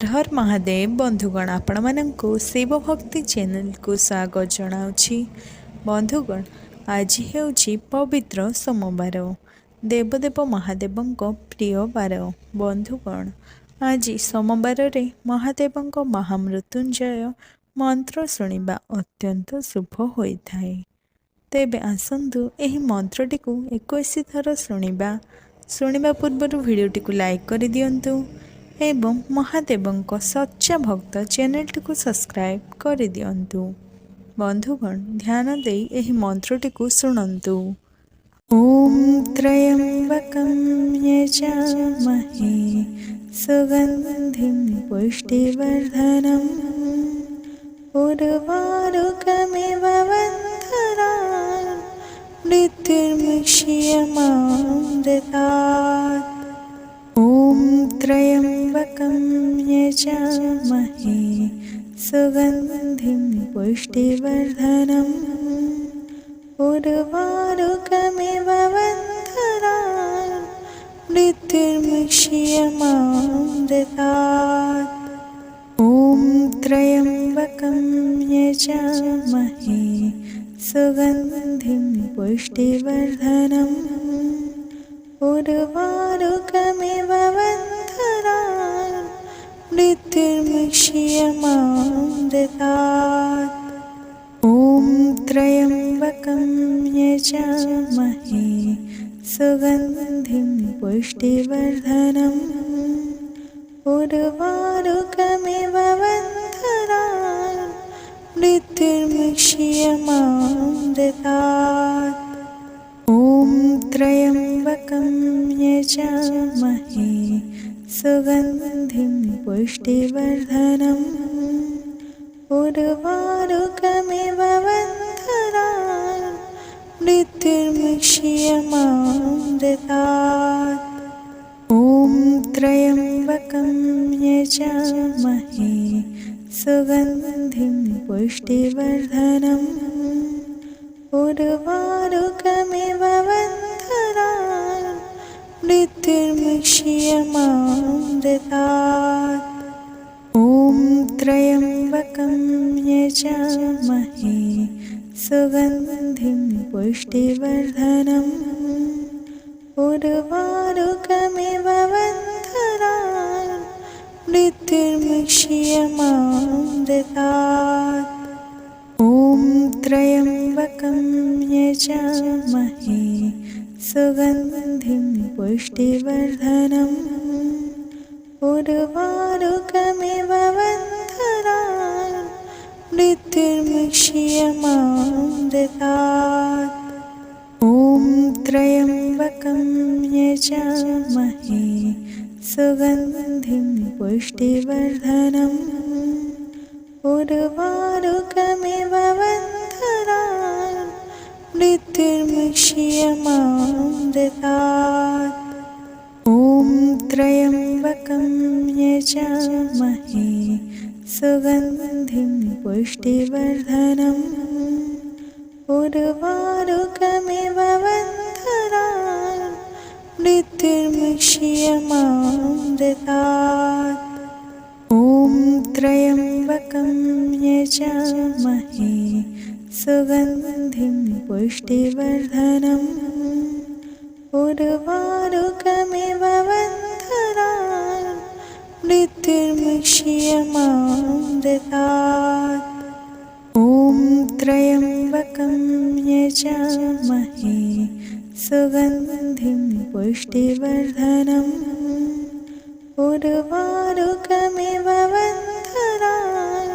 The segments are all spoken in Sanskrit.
हर महादेव बंधुगण आपण मानक शिव भक्ति चैनल को स्वागत जनाऊँगी। बंधुगण आज हेउची पवित्र सोमवार देवदेव महादेव प्रिय बार। बंधुगण आज सोमवार रे महादेव महामृत्युंजय मंत्र शुणा अत्यंत शुभ होता है। तेबे आसतु एही मंत्रटी को 21 थर शुणा पूर्व भिडटी को लाइक कर दियंतु एवं महादेवंक सच्चा भक्त चैनल को सब्सक्राइब कर दियंतु। बंधुगण ध्यान दे एही मंत्रटी को सुनंतु। ओम त्र्यंबकं यजामहे सुगंधिं पुष्टिवर्धनम् उर्वारुकमिव बन्धनान् मृत्युर्मुक्षीयमामृतात्। ओम त्र्यंबकं यजामहे सुगंधिं पुष्टिवर्धनम् उर्वारुकमिव बन्धनान् मृत्युर्मुक्षीयमामृतात्। ओम त्र्यंबकं यजामहे सुगंधिं पुष्टिवर्धनम् उर्वारुकमिव बन्धनान् मृत्युर्मुक्षीयमामृतात्। ओम त्र्यंबकं यजामहे सुगंधिं पुष्टिवर्धनम् उर्वारुकमिव बन्धनान् मृत्युर्मुक्षीयमामृतात्। ओम त्र्यंबकं यजामहे सुगंधिं पुष्टिवर्धनम् उर्वारुकमिव बन्धनान् मृत्युर्मुक्षीयमामृतात्। ओम त्र्यंबकं यजामहे सुगंधिं पुष्टिवर्धनम् उर्वारुकमिव बन्धनान् मृत्युर्मुक्षीयमामृतात्। ओम त्र्यंबकं यजामहे सुगंधिं पुष्टिवर्धनम् उर्वारुकमिव बन्धनान् मृत्युर्मुक्षीयमामृतात्। ओम त्र्यंबकं यजामहे सुगंधिं पुष्टिवर्धनम् उर्वारुकमिव बन्धनान् मृत्युर्मुक्षीयमामृतात्। ओम त्र्यंबकं यजामहे सुगंधिं पुष्टिवर्धनम् उर्वारुकमिव बन्धनान् मृत्युर्मुक्षीयमामृतात्। ओम त्र्यंबकं यजामहे सुगंधिं पुष्टिवर्धनम् उर्वारुकमिव बन्धनान् मृत्युर्मुक्षीयमामृतात्। ओम त्र्यंबकं यजामहे सुगंधिं पुष्टिवर्धनम् उर्वारुकमिव बन्धनान् मृत्युर्मुक्षीयमामृतात्। ओम त्र्यंबकं यजामहे सुगंधिं पुष्टिवर्धनम् उर्वारुकमिव बन्धनान्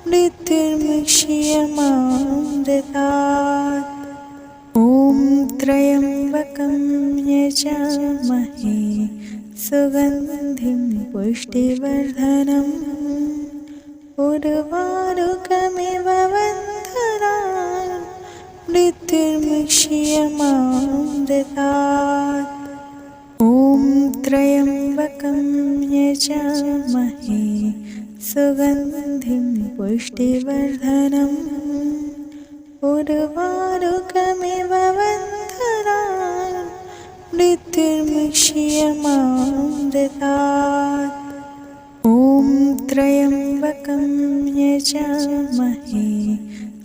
मृत्युर्मुक्षीयमामृतात्। ओम त्र्यंबकं यजामहे सुगंधिं पुष्टिवर्धनम् उर्वारुकमिव बन्धनान् मृत्युर्मुक्षीयमामृतात्। ओम त्र्यंबकं यजामहे सुगंधिं पुष्टिवर्धनम् उर्वारुकमिव बन्धनान् मृत्युर्मुक्षीयमामृतात्। ॐ त्र्यम्बकं यजामहे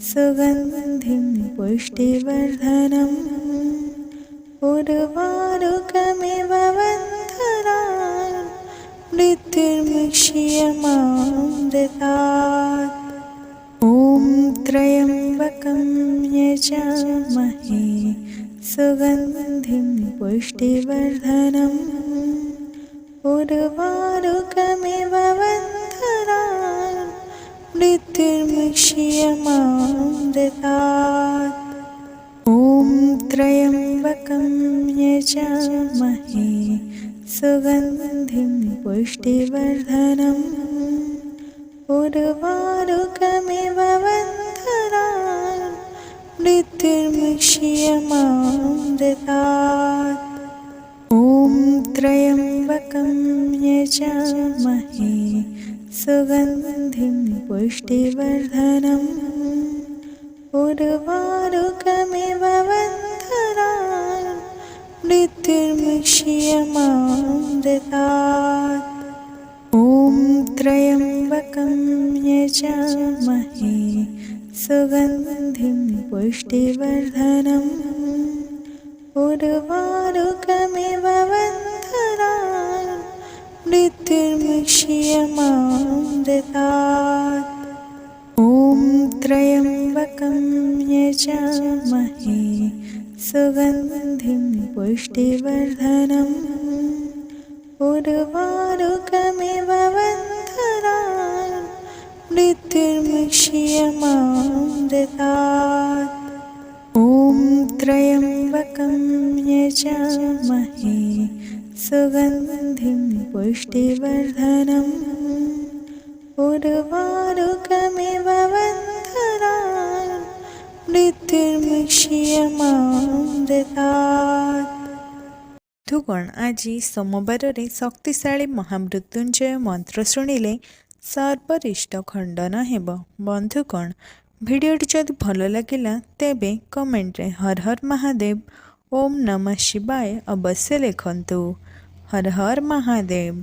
सुगन्धिं पुष्टिवर्धनम् उर्वारुकमिव बन्धनान् मृत्युर्मुक्ष्यमामृतात्। ॐ त्र्यम्बकं यजामहे सुगन्धिं पुष्टिवर्धनम् उर्वारुकमिव बन्धनान् मृत्युर्मुक्ष्यमामृतात्। ॐ त्र्यम्बकं यजामहे सुगन्धिं पुष्टिवर्धनम् उर्वारुकमिव बन्धनान् मृत्युर्मुक्ष्यमामृतात्। ॐ त्र्यम्बकं यजामहे सुगन्धिं पुष्टिवर्धनम् उर्वारुकमिव बन्धनान् मृत्युर्मुक्ष्यमामृतात्। ॐ त्र्यम्बकं यजामहे सुगन्धिं पुष्टिवर्धनम् उर्वारुकमिव बन्धनान् मृत्युर्मुक्ष्यमामृतात्। ॐ त्र्यम्बकं यजामहे सुगन्धिं पुष्टिवर्धनम् उर्वारुकमिव बन्धनान् मृत्युर्मुक्ष्यमामृतात्। ॐ त्र्यम्बकं यजामहे सुगन्धिं पुष्टिवर्धनम् उर्वारुकमिव बन्धनान् मृत्युर्मुक्ष्यमामृतात्। बंधुगण आज सोमवार शक्तिशाली महामृत्युंजय मंत्र शुणिले सर्वरिष्ट खंडन हेब। बंधुगण भिडियोटी जदि भल लगिला तेबे कमेंट रे हर हर महादेव ओम नमः शिवाय अवश्य लिखंतु। हर हर महादेव।